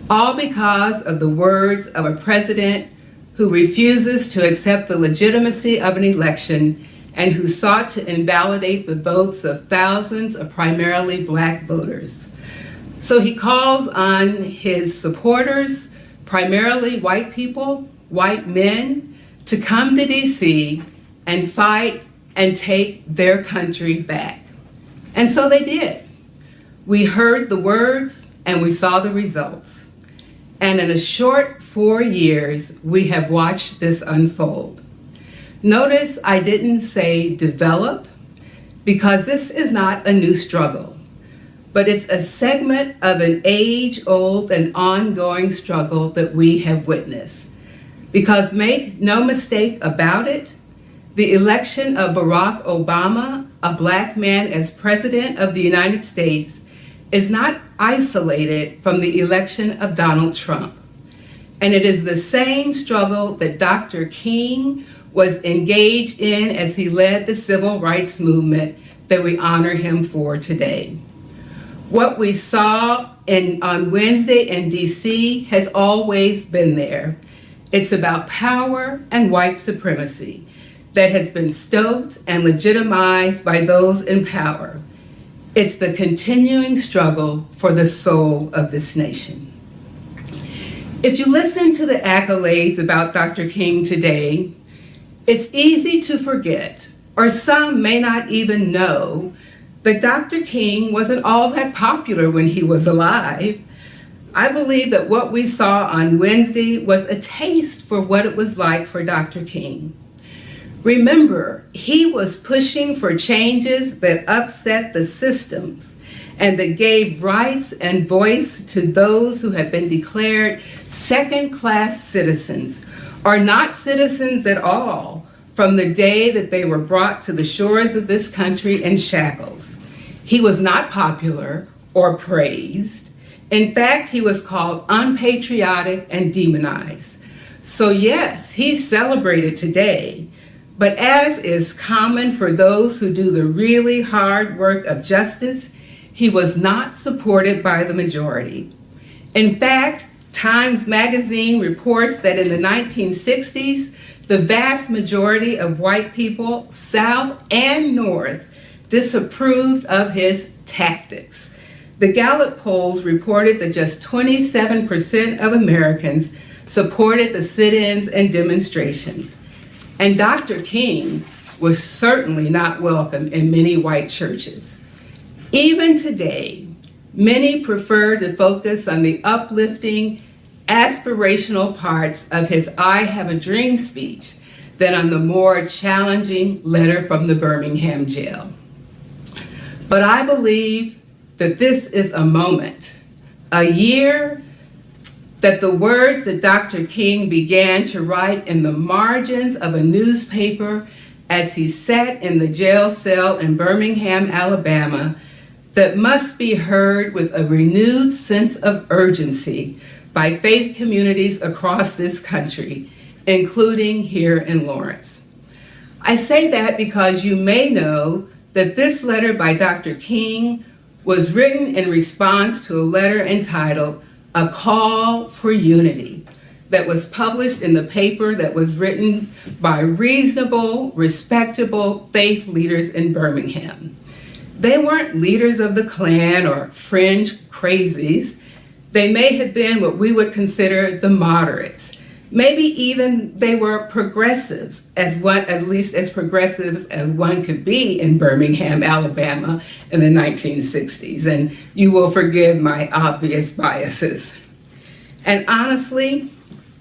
All because of the words of a president who refuses to accept the legitimacy of an election and who sought to invalidate the votes of thousands of primarily Black voters. So he calls on his supporters, primarily white people, white men, to come to DC and fight and take their country back. And so they did. We heard the words and we saw the results. And in a short 4 years, we have watched this unfold. Notice I didn't say develop, because this is not a new struggle, but it's a segment of an age-old and ongoing struggle that we have witnessed. Because make no mistake about it, the election of Barack Obama, a Black man as president of the United States, is not isolated from the election of Donald Trump. And it is the same struggle that Dr. King was engaged in as he led the civil rights movement that we honor him for today. What we saw on Wednesday in DC has always been there. It's about power and white supremacy that has been stoked and legitimized by those in power. It's the continuing struggle for the soul of this nation. If you listen to the accolades about Dr. King today, it's easy to forget, or some may not even know, that Dr. King wasn't all that popular when he was alive. I believe that what we saw on Wednesday was a taste for what it was like for Dr. King. Remember, he was pushing for changes that upset the systems and that gave rights and voice to those who had been declared second-class citizens, or not citizens at all, from the day that they were brought to the shores of this country in shackles. He was not popular or praised. In fact, he was called unpatriotic and demonized. So yes, he's celebrated today, but as is common for those who do the really hard work of justice, he was not supported by the majority. In fact, Times Magazine reports that in the 1960s, the vast majority of white people, South and North, disapproved of his tactics. The Gallup polls reported that just 27% of Americans supported the sit-ins and demonstrations. And Dr. King was certainly not welcome in many white churches. Even today, many prefer to focus on the uplifting, aspirational parts of his I Have a Dream speech than on the more challenging letter from the Birmingham jail. But I believe that this is a moment, a year that the words that Dr. King began to write in the margins of a newspaper as he sat in the jail cell in Birmingham, Alabama, that must be heard with a renewed sense of urgency by faith communities across this country, including here in Lawrence. I say that because you may know that this letter by Dr. King was written in response to a letter entitled A Call for Unity that was published in the paper that was written by reasonable, respectable faith leaders in Birmingham. They weren't leaders of the Klan or fringe crazies. They may have been what we would consider the moderates. Maybe even they were progressives, at least as progressives as one could be in Birmingham, Alabama in the 1960s. And you will forgive my obvious biases. And honestly,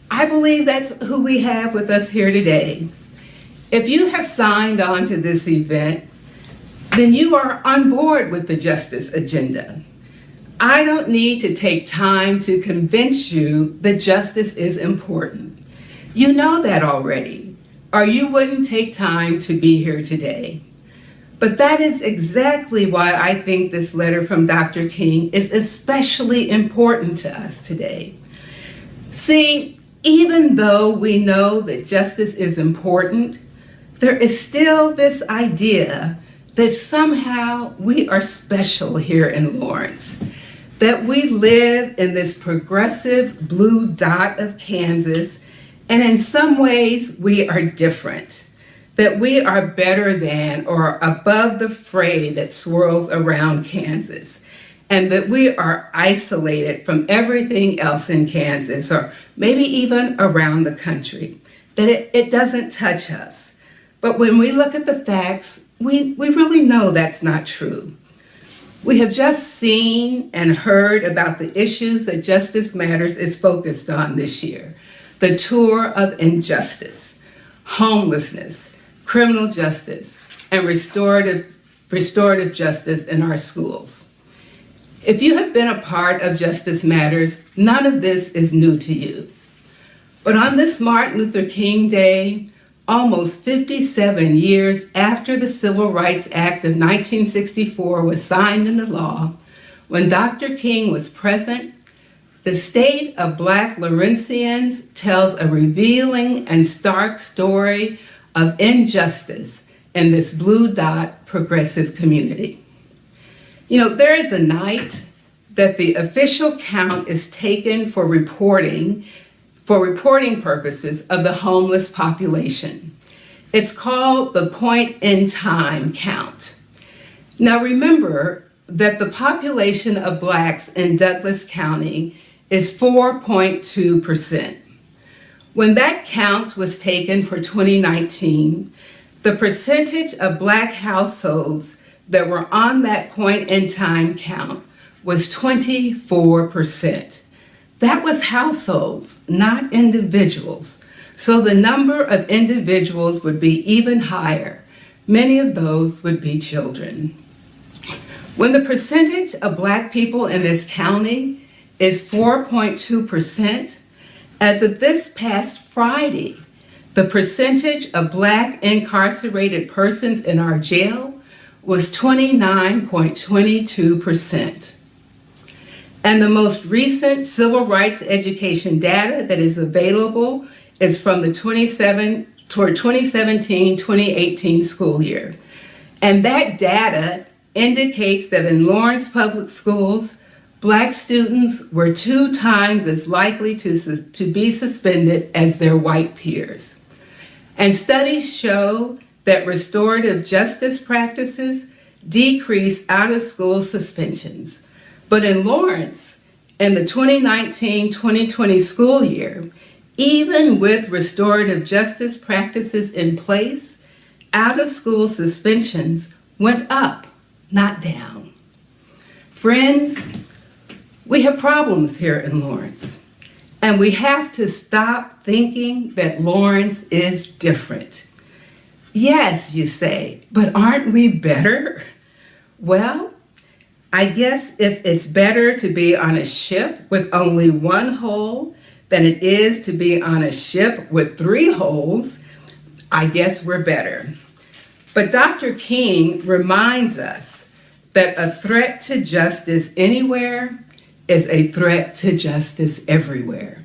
I believe that's who we have with us here today. If you have signed on to this event, then you are on board with the justice agenda. I don't need to take time to convince you that justice is important. You know that already, or you wouldn't take time to be here today. But that is exactly why I think this letter from Dr. King is especially important to us today. See, even though we know that justice is important, there is still this idea that somehow we are special here in Lawrence, that we live in this progressive blue dot of Kansas, and in some ways we are different, that we are better than or above the fray that swirls around Kansas, and that we are isolated from everything else in Kansas, or maybe even around the country, that it doesn't touch us. But when we look at the facts, we really know that's not true. We have just seen and heard about the issues that Justice Matters is focused on this year. The tour of injustice, homelessness, criminal justice, and restorative justice in our schools. If you have been a part of Justice Matters, none of this is new to you. But on this Martin Luther King Day, almost 57 years after the Civil Rights Act of 1964 was signed into law, when Dr. King was present, the state of Black Lawrencians tells a revealing and stark story of injustice in this blue dot progressive community. You know, there is a night that the official count is taken for reporting purposes of the homeless population. It's called the point in time count. Now remember that the population of Blacks in Douglas County is 4.2%. When that count was taken for 2019, the percentage of Black households that were on that point in time count was 24%. That was households, not individuals. So the number of individuals would be even higher. Many of those would be children. When the percentage of Black people in this county is 4.2%, as of this past Friday, the percentage of Black incarcerated persons in our jail was 29.22%. And the most recent civil rights education data that is available is from the 2017-2018 school year. And that data indicates that in Lawrence Public Schools, Black students were 2 times as likely to be suspended as their white peers. And studies show that restorative justice practices decrease out-of-school suspensions. But in Lawrence, in the 2019-2020 school year, even with restorative justice practices in place, out-of-school suspensions went up, not down. Friends, we have problems here in Lawrence, and we have to stop thinking that Lawrence is different. Yes, you say, but aren't we better? Well, I guess if it's better to be on a ship with only 1 hole than it is to be on a ship with 3 holes, I guess we're better. But Dr. King reminds us that a threat to justice anywhere is a threat to justice everywhere.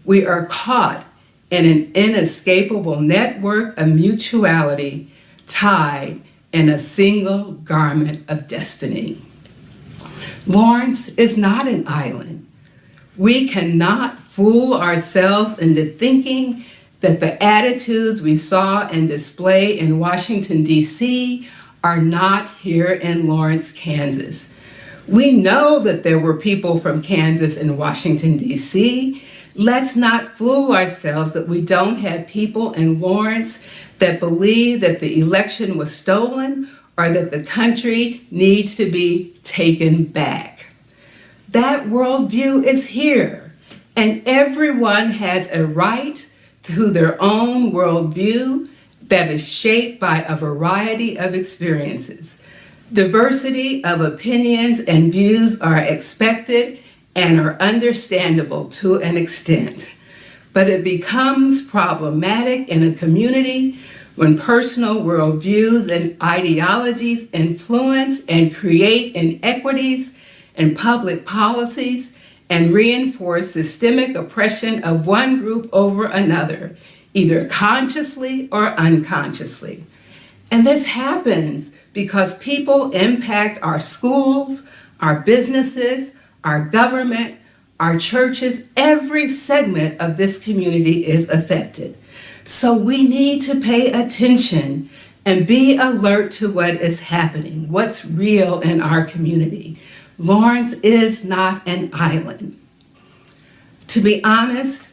We are caught in an inescapable network of mutuality tied in a single garment of destiny. Lawrence is not an island. We cannot fool ourselves into thinking that the attitudes we saw and display in Washington, D.C. are not here in Lawrence, Kansas. We know that there were people from Kansas and Washington, D.C. Let's not fool ourselves that we don't have people in Lawrence that believe that the election was stolen or that the country needs to be taken back. That worldview is here, and everyone has a right to their own worldview that is shaped by a variety of experiences. Diversity of opinions and views are expected and are understandable to an extent, but it becomes problematic in a community when personal worldviews and ideologies influence and create inequities in public policies and reinforce systemic oppression of one group over another, either consciously or unconsciously. And this happens because people impact our schools, our businesses, our government, our churches. Every segment of this community is affected. So we need to pay attention and be alert to what is happening, what's real in our community. Lawrence is not an island. To be honest,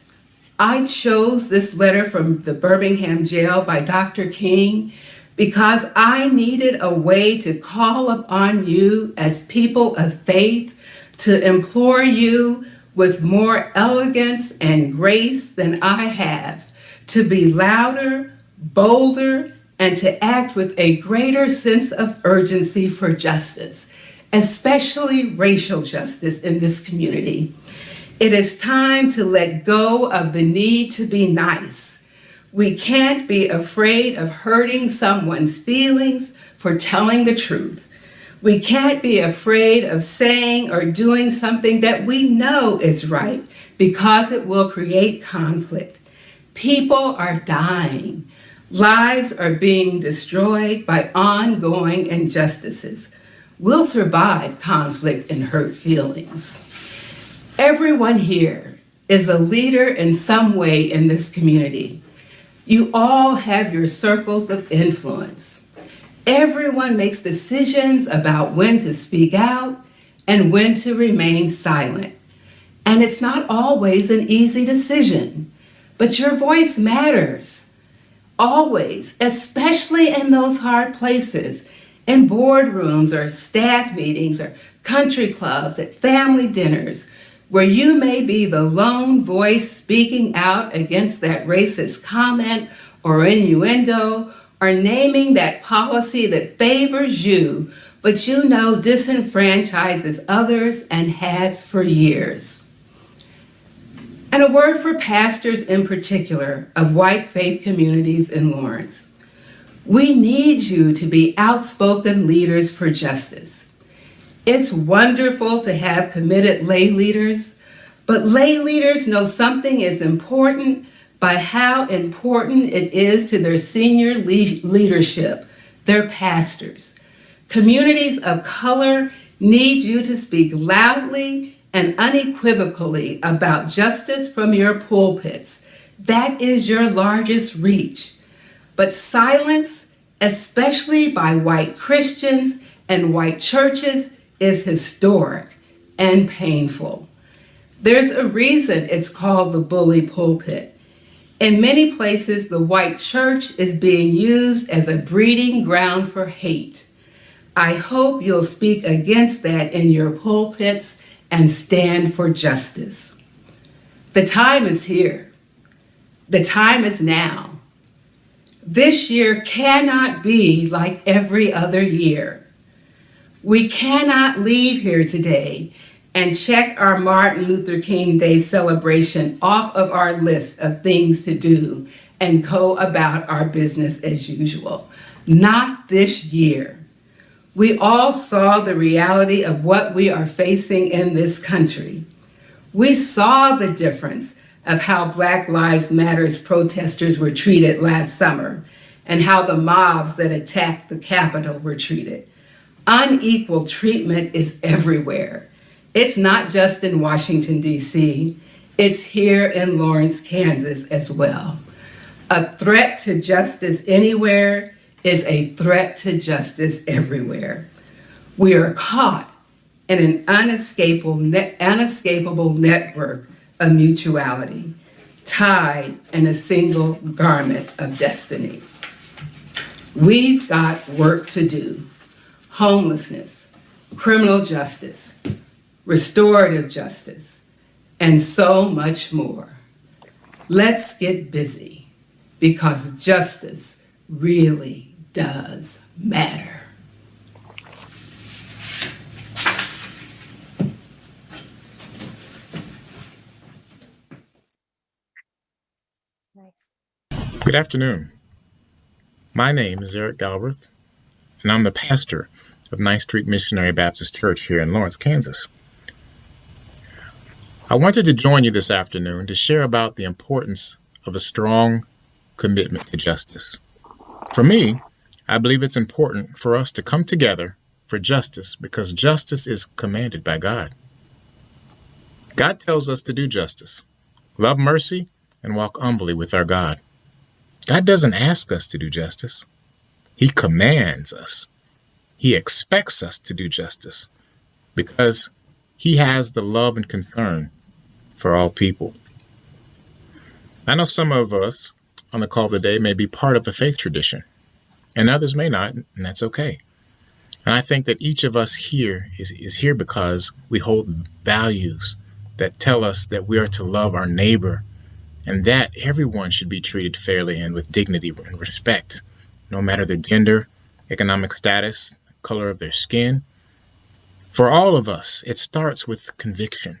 I chose this letter from the Birmingham jail by Dr. King because I needed a way to call upon you as people of faith to implore you with more elegance and grace than I have, to be louder, bolder, and to act with a greater sense of urgency for justice, especially racial justice in this community. It is time to let go of the need to be nice. We can't be afraid of hurting someone's feelings for telling the truth. We can't be afraid of saying or doing something that we know is right because it will create conflict. People are dying. Lives are being destroyed by ongoing injustices. We'll survive conflict and hurt feelings. Everyone here is a leader in some way in this community. You all have your circles of influence. Everyone makes decisions about when to speak out and when to remain silent. And it's not always an easy decision, but your voice matters. Always, especially in those hard places, in boardrooms or staff meetings or country clubs, at family dinners. where you may be the lone voice speaking out against that racist comment or innuendo, or naming that policy that favors you, but you know disenfranchises others and has for years. And a word for pastors in particular of white faith communities in Lawrence. We need you to be outspoken leaders for justice. It's wonderful to have committed lay leaders, but lay leaders know something is important by how important it is to their senior leadership, their pastors. Communities of color need you to speak loudly and unequivocally about justice from your pulpits. That is your largest reach. But silence, especially by white Christians and white churches, is historic and painful. There's a reason it's called the bully pulpit. In many places, the white church is being used as a breeding ground for hate. I hope you'll speak against that in your pulpits and stand for justice. The time is here. The time is now. This year cannot be like every other year. We cannot leave here today and check our Martin Luther King Day celebration off of our list of things to do and go about our business as usual. Not this year. We all saw the reality of what we are facing in this country. We saw the difference of how Black Lives Matter's protesters were treated last summer and how the mobs that attacked the Capitol were treated. Unequal treatment is everywhere. It's not just in Washington, D.C., it's here in Lawrence, Kansas as well. A threat to justice anywhere is a threat to justice everywhere. We are caught in an unescapable network of mutuality, tied in a single garment of destiny. We've got work to do. Homelessness, criminal justice, restorative justice, and so much more. Let's get busy, because justice really does matter. Good afternoon. My name is Eric Galbraith, and I'm the pastor of 9th Street Missionary Baptist Church here in Lawrence, Kansas. I wanted to join you this afternoon to share about the importance of a strong commitment to justice. For me, I believe it's important for us to come together for justice because justice is commanded by God. God tells us to do justice, love mercy, and walk humbly with our God. God doesn't ask us to do justice. He commands us. He expects us to do justice because he has the love and concern for all people. I know some of us on the call today may be part of a faith tradition, and others may not, and that's okay. And I think that each of us here is here because we hold values that tell us that we are to love our neighbor and that everyone should be treated fairly and with dignity and respect, no matter their gender, economic status, color of their skin. For all of us, it starts with conviction.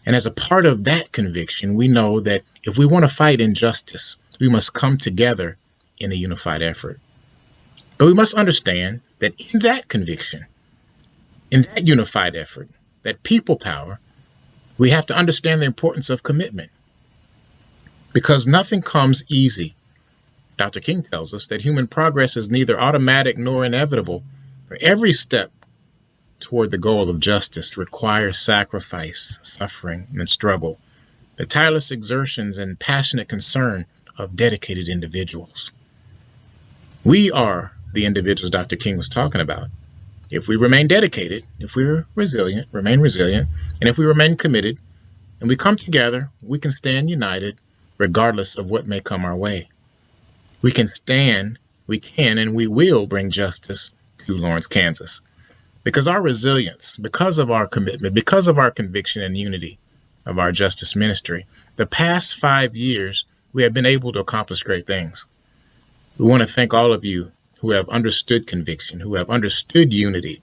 And as a part of that conviction, we know that if we want to fight injustice, we must come together in a unified effort. But we must understand that in that conviction, in that unified effort, that people power, we have to understand the importance of commitment. Because nothing comes easy. Dr. King tells us that human progress is neither automatic nor inevitable. For every step toward the goal of justice requires sacrifice, suffering, and struggle, the tireless exertions and passionate concern of dedicated individuals. We are the individuals Dr. King was talking about. If we remain dedicated, if we're remain resilient, and if we remain committed, and we come together, we can stand united regardless of what may come our way. We can, and we will bring justice to Lawrence, Kansas. Because our resilience, because of our commitment, because of our conviction and unity, of our justice ministry, the past 5 years, we have been able to accomplish great things. We want to thank all of you who have understood conviction, who have understood unity,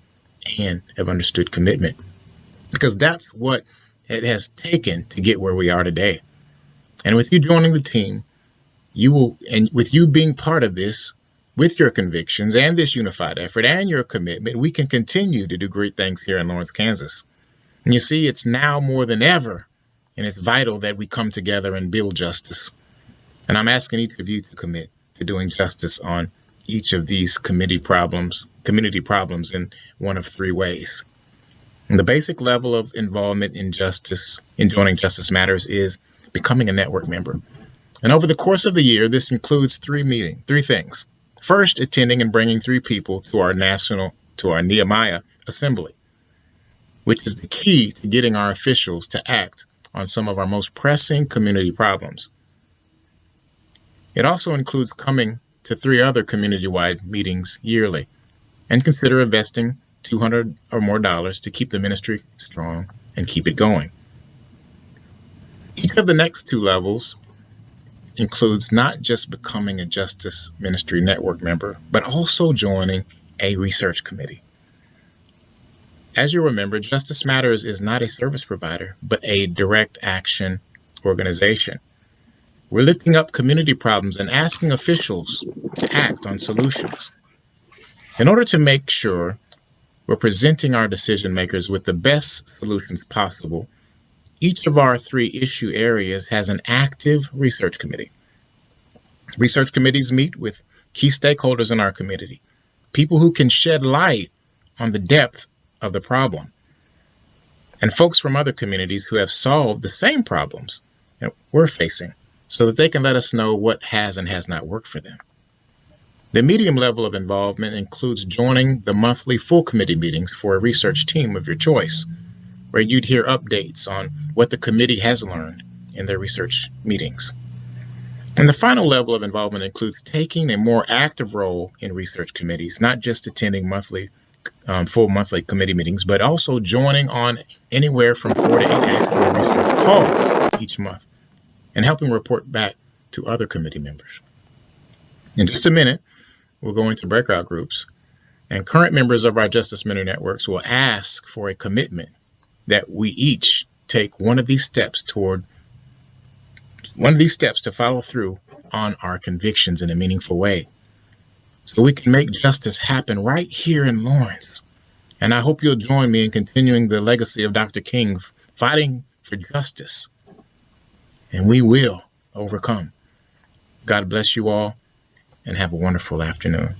and have understood commitment, because that's what it has taken to get where we are today. And with you joining the team, you will, and with you being part of this, with your convictions and this unified effort and your commitment, we can continue to do great things here in Lawrence, Kansas. And you see, it's now more than ever, and it's vital that we come together and build justice. And I'm asking each of you to commit to doing justice on each of these community problems in one of 3 ways. And the basic level of involvement in justice, in joining Justice Matters, is becoming a network member. And over the course of the year, this includes 3 things. First, attending and bringing 3 people to our Nehemiah Assembly, which is the key to getting our officials to act on some of our most pressing community problems. It also includes coming to 3 other community-wide meetings yearly, and consider investing $200 or more to keep the ministry strong and keep it going. Each of the next 2 levels includes not just becoming a Justice Ministry Network member, but also joining a research committee. As you remember, Justice Matters is not a service provider, but a direct action organization. We're lifting up community problems and asking officials to act on solutions. In order to make sure we're presenting our decision makers with the best solutions possible, each of our 3 issue areas has an active research committee. Research committees meet with key stakeholders in our community, people who can shed light on the depth of the problem, and folks from other communities who have solved the same problems that we're facing, so that they can let us know what has and has not worked for them. The medium level of involvement includes joining the monthly full committee meetings for a research team of your choice, where you'd hear updates on what the committee has learned in their research meetings. And the final level of involvement includes taking a more active role in research committees, not just attending full monthly committee meetings, but also joining on anywhere from 4 to 8 actual research calls each month, and helping report back to other committee members. In just a minute, we'll go into breakout groups, and current members of our Justice Mentor Networks will ask for a commitment that we each take one of these steps to follow through on our convictions in a meaningful way, so we can make justice happen right here in Lawrence. And I hope you'll join me in continuing the legacy of Dr. King, fighting for justice, and we will overcome. God bless you all, and have a wonderful afternoon.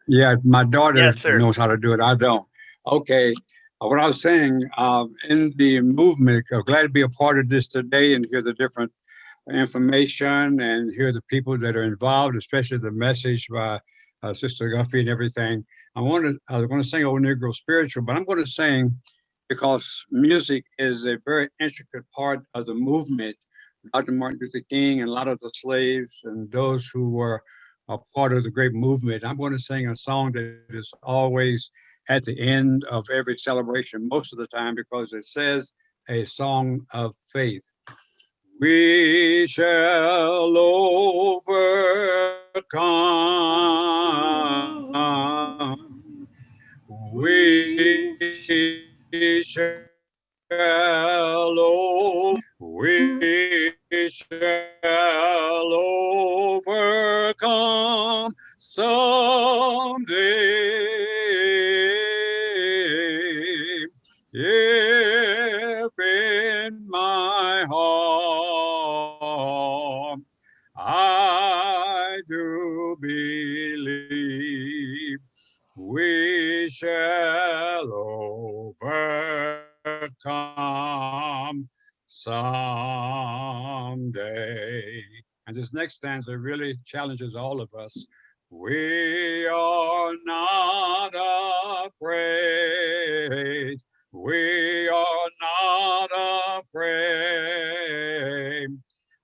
Yeah, my daughter knows how to do it. I don't. Okay. What I was saying, in the movement, I'm glad to be a part of this today and hear the different information and hear the people that are involved, especially the message by Sister Guffey and everything. I was going to sing Old Negro Spiritual, but I'm going to sing because music is a very intricate part of the movement. Dr. Martin Luther King and a lot of the slaves and those who were a part of the great movement. I'm going to sing a song that is always at the end of every celebration, most of the time, because it says a song of faith. We shall overcome. We shall overcome someday. If in my heart I do believe, we shall overcome someday. And this next stanza really challenges all of us. We are not afraid. We are not afraid.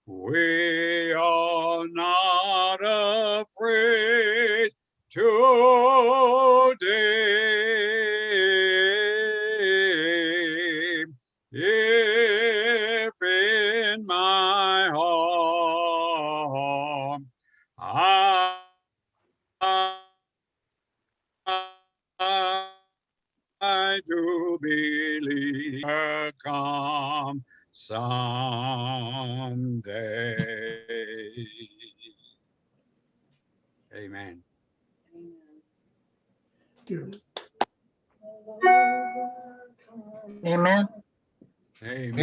We are not afraid today. If in my heart I do believe come someday. Amen. Amen. Amen.